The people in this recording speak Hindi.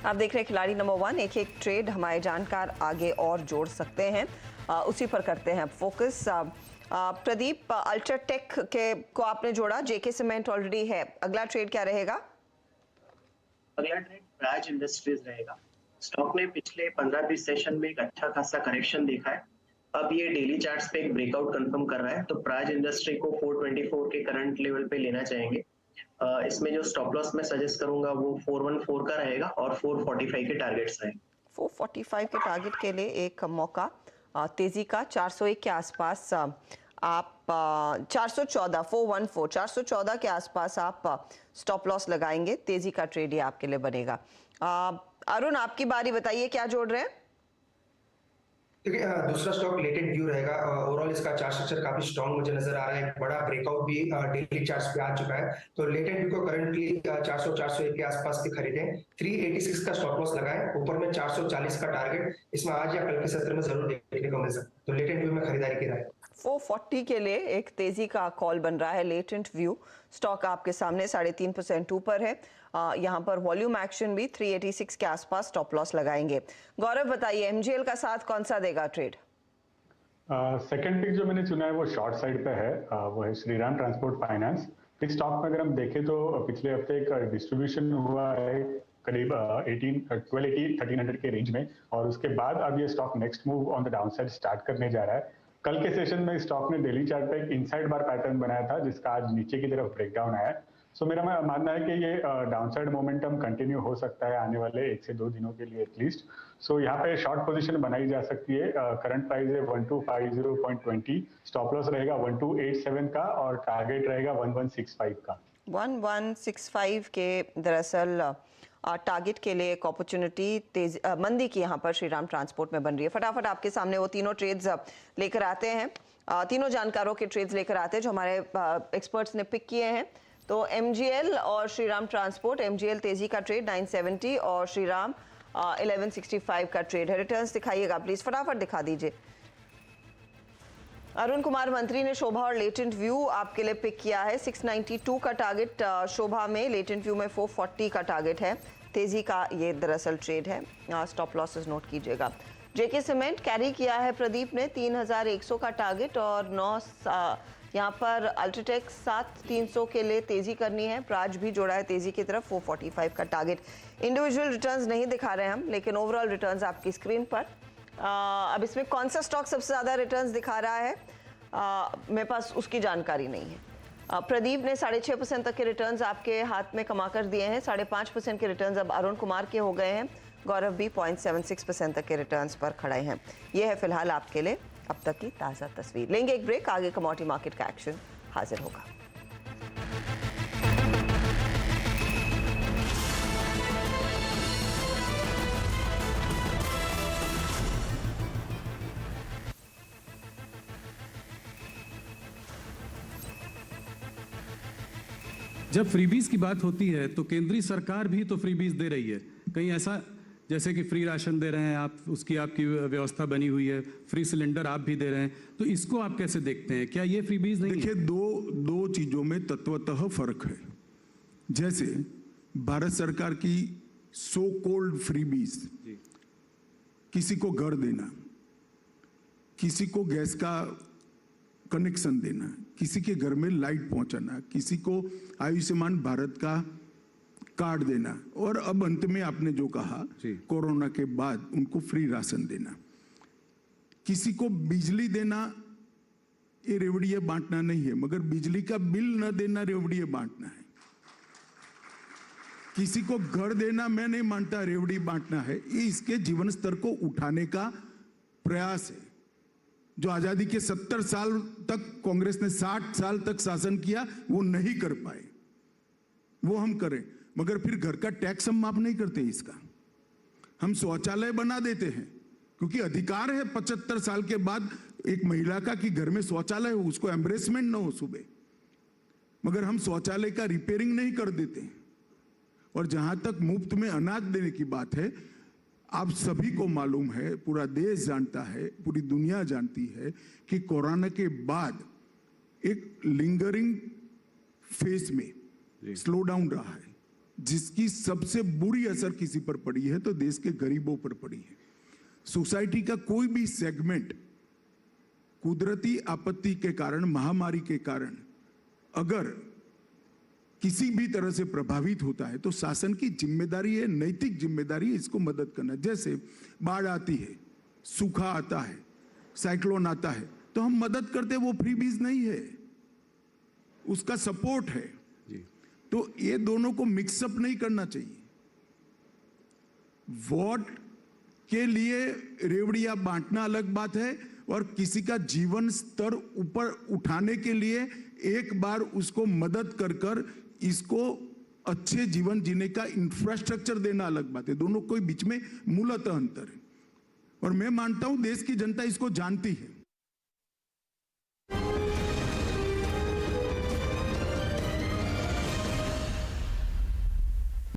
आप देख रहे हैं खिलाड़ी नंबर 1। एक एक ट्रेड हमारे जानकार आगे और जोड़ सकते हैं, उसी पर करते हैं फोकस। प्रदीप, अल्ट्राटेक के को आपने जोड़ा, जेके सीमेंट ऑलरेडी है, अगला ट्रेड क्या रहेगा? अगला ट्रेड प्राज इंडस्ट्रीज रहेगा। स्टॉक ने पिछले 15-20 सेशन में एक अच्छा खासा करेक्शन देखा है। अब ये डेली चार्ट्स पे एक ब्रेकआउट कंफर्म कर रहा है, तो प्राज इंडस्ट्री को 424 के करंट लेवल पे लेना चाहेंगे। इसमें जो स्टॉप लॉस मैं सजेस्ट करूंगा वो 414 का रहेगा और 445 के टारगेट्स रहेंगे। 445 के टारगेट के लिए एक मौका तेजी का 401 के आसपास। आप 414 414 के आसपास आप स्टॉप लॉस लगाएंगे। तेजी का ट्रेड ये आपके लिए बनेगा। अरुण, आपकी बारी, बताइए क्या जोड़ रहे हैं? देखिए, दूसरा स्टॉक लेटेंट व्यू रहेगा। ओवरऑल इसका चार्ट स्ट्रक्चर काफी स्ट्रॉन्ग मुझे नजर आ रहा है। बड़ा ब्रेकआउट भी डेली चार्ट्स पे आ चुका है, तो लेटेंट व्यू को करंटली 400-401 के आसपास की खरीदें। 386 का स्टॉप लॉस लगाएं। ऊपर में 440 का टारगेट इसमें आज या कल के सत्र में जरूर देखने को मिल सकता है, तो लेटेंट व्यू में खरीदारी की राय। 440 के लिए एक तेजी का कॉल बन रहा है। लेटेंट व्यू स्टॉक आपके सामने 3.5% ऊपर है। यहाँ पर वॉल्यूम एक्शन भी 386 के आसपास स्टॉप लॉस लगाएंगे। गौरव, बताइए एमजीएल का साथ कौन सा देगा ट्रेड? सेकंड पिक जो मैंने चुना है वो शॉर्ट साइड पे है, वो है श्रीराम ट्रांसपोर्ट फाइनेंस। इस स्टॉक में अगर हम देखें तो पिछले हफ्ते एक डिस्ट्रीब्यूशन हुआ है करीब 1280-1300 के रेंज में, और उसके बाद अब ये stock next move on the down side start करने जा रहा है। कल के सेशन में स्टॉक ने डेली चार्ट पे एक इनसाइड बार पैटर्न बनाया था, जिसका आज नीचे की तरफ ब्रेकडाउन आया। सो मेरा मानना है कि ये डाउनसाइड मोमेंटम कंटिन्यू हो सकता है आने वाले 1 से 2 दिनों के लिए एटलीस्ट। सो यहाँ पे शॉर्ट पोजीशन बनाई जा सकती है। करंट प्राइस है 1250.20, स्टॉप लॉस रहेगा 1287 का और टारगेट रहेगा 1165 का। 1165 के दरअसल टारगेट के लिए एक अपॉर्चुनिटी तेज मंदी की यहाँ पर श्रीराम ट्रांसपोर्ट में बन रही है। फटाफट आपके सामने वो तीनों ट्रेड्स लेकर आते हैं, तीनों जानकारों के ट्रेड्स लेकर आते हैं जो हमारे एक्सपर्ट्स ने पिक किए हैं। तो एमजीएल और श्रीराम ट्रांसपोर्ट, एमजीएल तेजी का ट्रेड 970 और श्रीराम 1165 का ट्रेड है। रिटर्न्स दिखाइएगा प्लीज, फटाफट दिखा दीजिए। अरुण कुमार मंत्री ने शोभा और लेटेंट व्यू आपके लिए पिक किया है। 692 का टारगेट शोभा में, लेटेंट व्यू में 440 का टारगेट है। तेजी का ये दरअसल ट्रेड है, स्टॉप लॉसेस नोट कीजिएगा। जेके सीमेंट कैरी किया है प्रदीप ने 3100 का टारगेट और 9 यहाँ पर अल्ट्राटेक 7300 के लिए तेजी करनी है। प्राज भी जोड़ा है तेजी की तरफ, 445 का टारगेट। इंडिविजुअल रिटर्न्स नहीं दिखा रहे हैं हम, लेकिन ओवरऑल रिटर्न्स आपकी स्क्रीन पर। अब इसमें कौन सा स्टॉक सबसे ज्यादा रिटर्न्स दिखा रहा है मेरे पास उसकी जानकारी नहीं है। प्रदीप ने 6.5% तक के रिटर्न्स आपके हाथ में कमा कर दिए हैं। 5.5% के रिटर्न्स अब अरुण कुमार के हो गए हैं। गौरव भी 0.76% तक के रिटर्न्स पर खड़े हैं। यह है फिलहाल आपके लिए अब तक की ताज़ा तस्वीर। लेंगे एक ब्रेक, आगे कमोडिटी मार्केट का एक्शन हाजिर होगा। जब फ्रीबीज की बात होती है तो केंद्रीय सरकार भी तो फ्रीबीज दे रही है। कहीं ऐसा जैसे कि फ्री राशन दे रहे हैं आप, उसकी आपकी व्यवस्था बनी हुई है, फ्री सिलेंडर आप भी दे रहे हैं, तो इसको आप कैसे देखते हैं? क्या ये फ्रीबीज नहीं? देखिए, दो चीजों में तत्वतः फर्क है। जैसे भारत सरकार की सो कॉल्ड फ्रीबीज, किसी को घर देना, किसी को गैस का कनेक्शन देना, किसी के घर में लाइट पहुंचाना, किसी को आयुष्मान भारत का कार्ड देना, और अब अंत में आपने जो कहा कोरोना के बाद उनको फ्री राशन देना, किसी को बिजली देना, ये रेवड़िये बांटना नहीं है, मगर बिजली का बिल न देना रेवड़िये बांटना है। किसी को घर देना मैं नहीं मानता रेवड़ी बांटना है, ये इसके जीवन स्तर को उठाने का प्रयास है। जो आजादी के 70 साल तक कांग्रेस ने 60 साल तक शासन किया वो नहीं कर पाए, वो हम करें। मगर फिर घर का टैक्स हम माफ नहीं करते, इसका हम शौचालय बना देते हैं, क्योंकि अधिकार है 75 साल के बाद एक महिला का कि घर में शौचालय हो, उसको एम्ब्रेसमेंट ना हो सुबह, मगर हम शौचालय का रिपेयरिंग नहीं कर देते। और जहां तक मुफ्त में अनाज देने की बात है, आप सभी को मालूम है, पूरा देश जानता है, पूरी दुनिया जानती है कि कोरोना के बाद एक लिंगरिंग फेज में स्लो डाउन रहा है। जिसकी सबसे बुरी असर किसी पर पड़ी है तो देश के गरीबों पर पड़ी है। सोसाइटी का कोई भी सेगमेंट कुदरती आपत्ति के कारण, महामारी के कारण अगर किसी भी तरह से प्रभावित होता है तो शासन की जिम्मेदारी है, नैतिक जिम्मेदारी है इसको मदद करना। जैसे बाढ़ आती है, सूखा आता है, साइक्लोन आता है, तो हम मदद करते, वो फ्रीबीज नहीं है, उसका सपोर्ट है। तो ये दोनों को मिक्सअप नहीं करना चाहिए। वोट के लिए रेवड़िया बांटना अलग बात है और किसी का जीवन स्तर ऊपर उठाने के लिए एक बार उसको मदद कर कर इसको अच्छे जीवन जीने का इंफ्रास्ट्रक्चर देना अलग बात है। दोनों के बीच में मूलतः अंतर है और मैं मानता हूं देश की जनता इसको जानती है।